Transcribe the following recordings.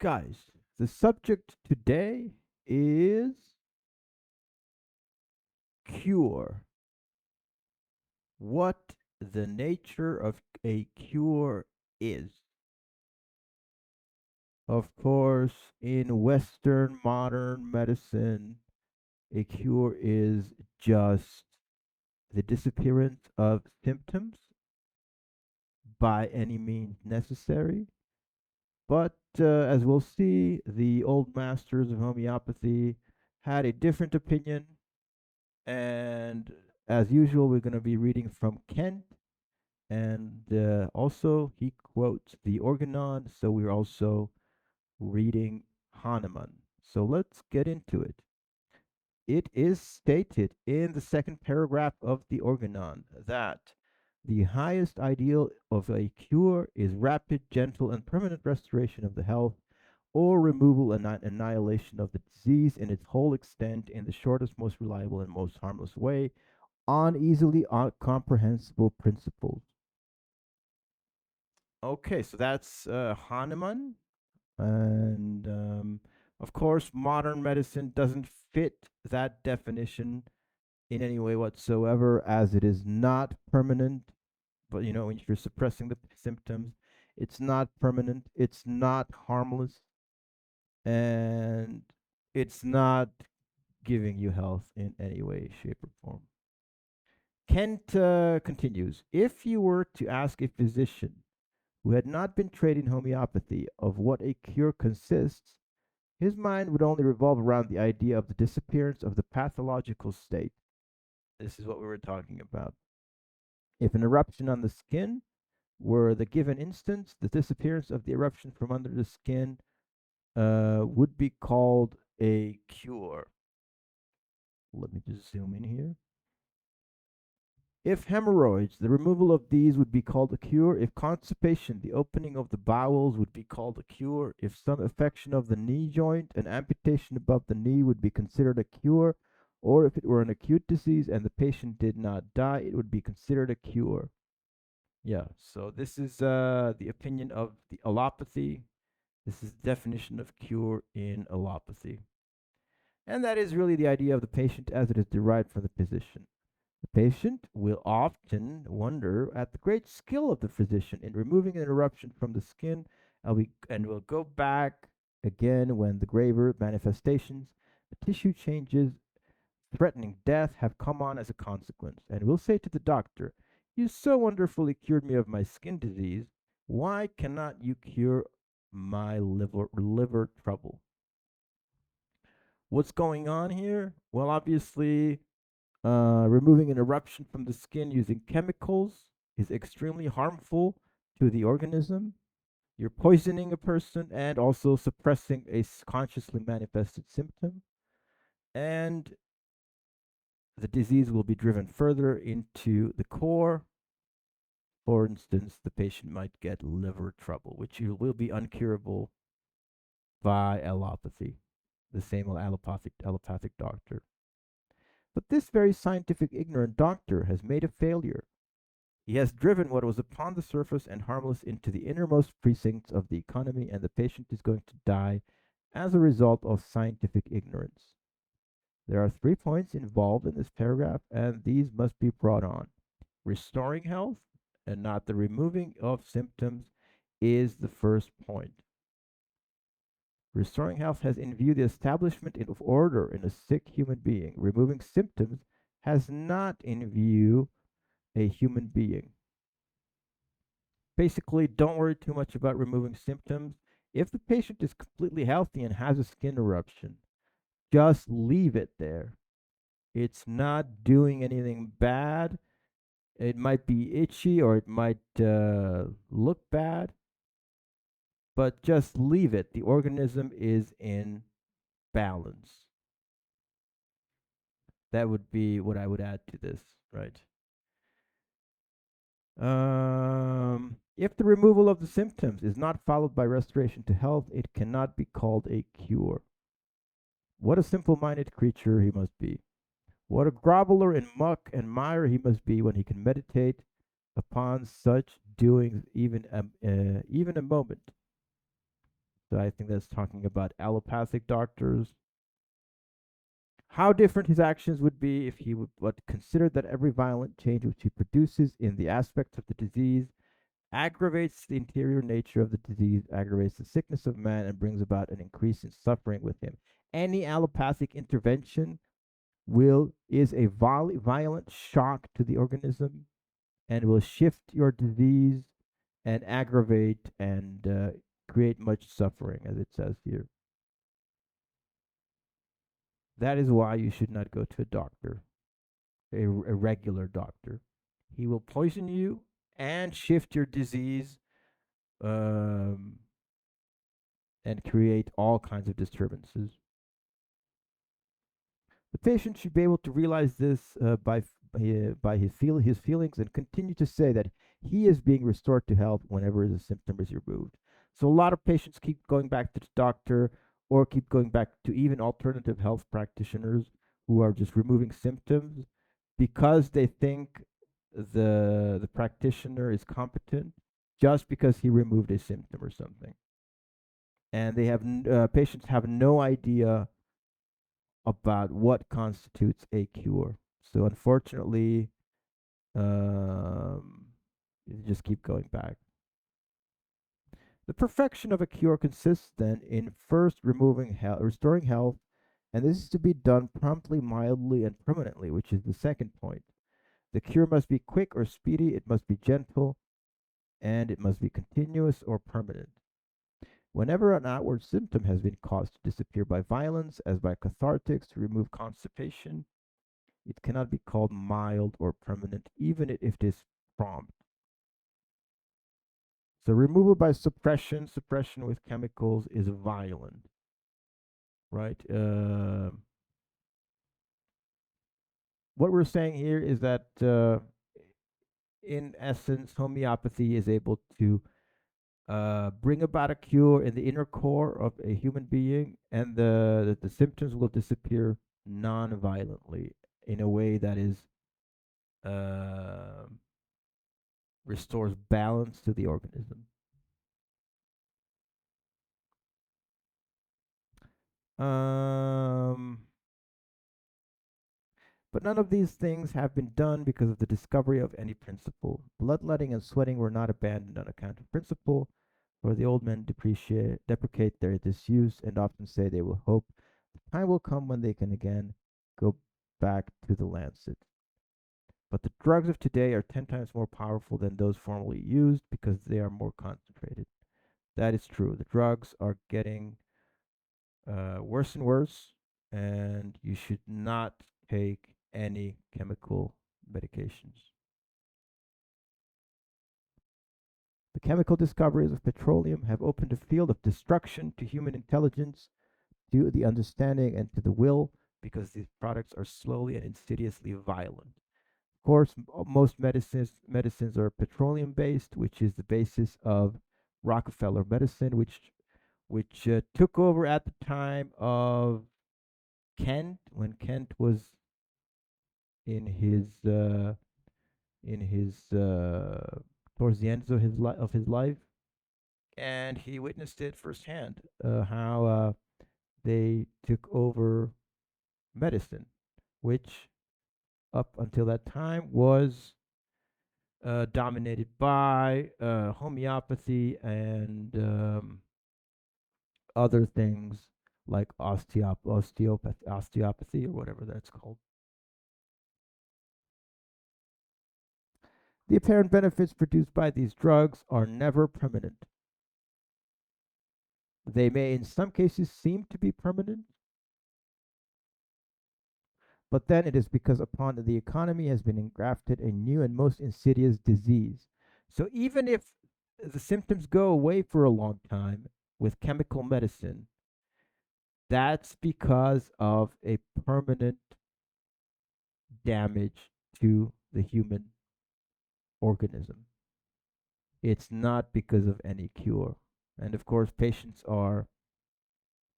Guys, the subject today is cure. What the nature of a cure is. Of course, in Western modern medicine, a cure is just the disappearance of symptoms by any means necessary. But as we'll see, the old masters of homeopathy had a different opinion. And as usual, we're going to be reading from Kent. And also, he quotes the Organon. So we're also reading Hahnemann. So let's get into it. It is stated in the second paragraph of the Organon that the highest ideal of a cure is rapid, gentle, and permanent restoration of the health, or removal and annihilation of the disease in its whole extent in the shortest, most reliable, and most harmless way, on easily comprehensible principles. Okay, so that's Hahnemann. And of course, modern medicine doesn't fit that definition in any way whatsoever, as it is not permanent. But when you're suppressing the symptoms, it's not permanent, it's not harmless, and it's not giving you health in any way, shape, or form. Kent continues, if you were to ask a physician who had not been trained in homeopathy of what a cure consists, his mind would only revolve around the idea of the disappearance of the pathological state. This is what we were talking about. If an eruption on the skin were the given instance, the disappearance of the eruption from under the skin would be called a cure. Let me just zoom in here. If hemorrhoids, the removal of these would be called a cure. If constipation, the opening of the bowels would be called a cure. If some affection of the knee joint, an amputation above the knee would be considered a cure. Or if it were an acute disease and the patient did not die, it would be considered a cure. Yeah, so this is the opinion of the allopathy. This is the definition of cure in allopathy. And that is really the idea of the patient as it is derived from the physician. The patient will often wonder at the great skill of the physician in removing an eruption from the skin, and will go back again when the graver manifestations, the tissue changes, threatening death, have come on as a consequence, and will say to the doctor, "You so wonderfully cured me of my skin disease. Why cannot you cure my liver trouble?" What's going on here? Well, obviously, removing an eruption from the skin using chemicals is extremely harmful to the organism. You're poisoning a person and also suppressing a consciously manifested symptom. And the disease will be driven further into the core. For instance, the patient might get liver trouble, which will be uncurable by allopathy, the same allopathic doctor. But this very scientific ignorant doctor has made a failure. He has driven what was upon the surface and harmless into the innermost precincts of the economy, and the patient is going to die as a result of scientific ignorance. There are 3 points involved in this paragraph, and these must be brought on. Restoring health, and not the removing of symptoms, is the first point. Restoring health has in view the establishment of order in a sick human being. Removing symptoms has not in view a human being. Basically, don't worry too much about removing symptoms. If the patient is completely healthy and has a skin eruption, just leave it there. It's not doing anything bad. It might be itchy or it might look bad, but just leave it. The organism is in balance. That would be what I would add to this, right? If the removal of the symptoms is not followed by restoration to health, it cannot be called a cure. What a simple minded creature he must be. What a groveler in muck and mire he must be when he can meditate upon such doings even a moment. So I think that's talking about allopathic doctors. How different his actions would be if he would but consider that every violent change which he produces in the aspects of the disease aggravates the interior nature of the disease, aggravates the sickness of man, and brings about an increase in suffering with him. Any allopathic intervention will is a violent shock to the organism and will shift your disease and aggravate and create much suffering, as it says here. That is why you should not go to a doctor, a regular doctor. He will poison you and shift your disease um, and create all kinds of disturbances. The patient should be able to realize this by his feelings and continue to say that he is being restored to health whenever the symptom is removed. So a lot of patients keep going back to the doctor or keep going back to even alternative health practitioners who are just removing symptoms because they think the practitioner is competent just because he removed a symptom or something. And they have patients have no idea about what constitutes a cure. So unfortunately, um, you just keep going back. The perfection of a cure consists then in first restoring health, and this is to be done promptly, mildly, and permanently, which is the second point. The cure must be quick or speedy, it must be gentle, and it must be continuous or permanent. Whenever an outward symptom has been caused to disappear by violence, as by cathartics to remove constipation, it cannot be called mild or permanent, even if it is prompt. So removal by suppression with chemicals is violent, right? What we're saying here is that, in essence, homeopathy is able to bring about a cure in the inner core of a human being, and the symptoms will disappear non-violently in a way that is uh, restores balance to the organism. Um, but none of these things have been done because of the discovery of any principle. Bloodletting and sweating were not abandoned on account of principle, for the old men deprecate their disuse and often say they will hope the time will come when they can again go back to the lancet. But the drugs of today are 10 times more powerful than those formerly used because they are more concentrated. That is true. The drugs are getting worse and worse, and you should not take any chemical medications. The chemical discoveries of petroleum have opened a field of destruction to human intelligence, to the understanding, and to the will, because these products are slowly and insidiously violent. Of course, most medicines are petroleum based, which is the basis of Rockefeller medicine, which took over at the time of Kent, when Kent was in his towards the end of his life, and he witnessed it firsthand, how they took over medicine, which up until that time was dominated by homeopathy and other things like osteopathy or whatever that's called. The apparent benefits produced by these drugs are never permanent. They may, in some cases, seem to be permanent, but then it is because upon the economy has been engrafted a new and most insidious disease. So even if the symptoms go away for a long time with chemical medicine, that's because of a permanent damage to the human organism. It's not because of any cure. And of course, patients are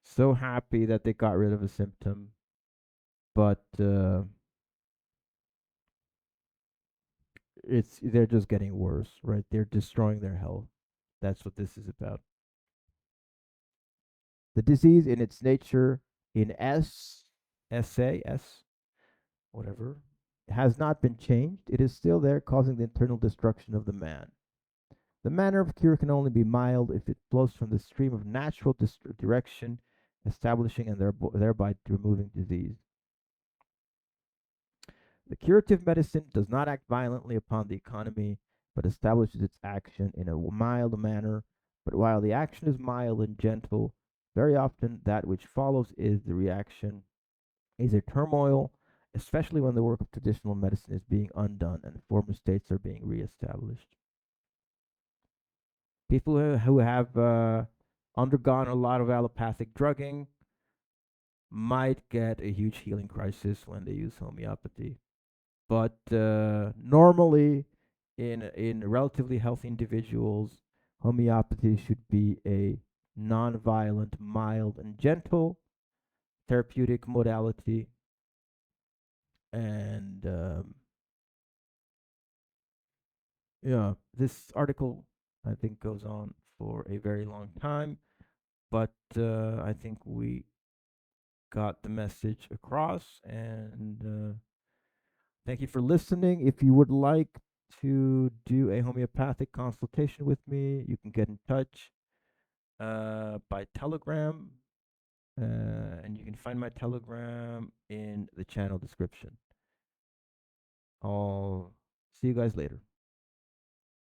so happy that they got rid of a symptom, but they're just getting worse, right? They're destroying their health. That's what this is about. The disease in its nature, in S, whatever, has not been changed. It is still there, causing the internal destruction of the man. The manner of cure can only be mild if it flows from the stream of natural direction, establishing and thereby removing disease. The curative medicine does not act violently upon the economy, but establishes its action in a mild manner. But while the action is mild and gentle, very often that which follows is the reaction, is a turmoil, especially when the work of traditional medicine is being undone and former states are being reestablished. People who have undergone a lot of allopathic drugging might get a huge healing crisis when they use homeopathy. But normally, in relatively healthy individuals, homeopathy should be a non-violent, mild, and gentle therapeutic modality. And yeah, this article I think goes on for a very long time, but I think we got the message across. And thank you for listening. If you would like to do a homeopathic consultation with me, you can get in touch by Telegram, and you can find my Telegram in the channel description. I'll see you guys later.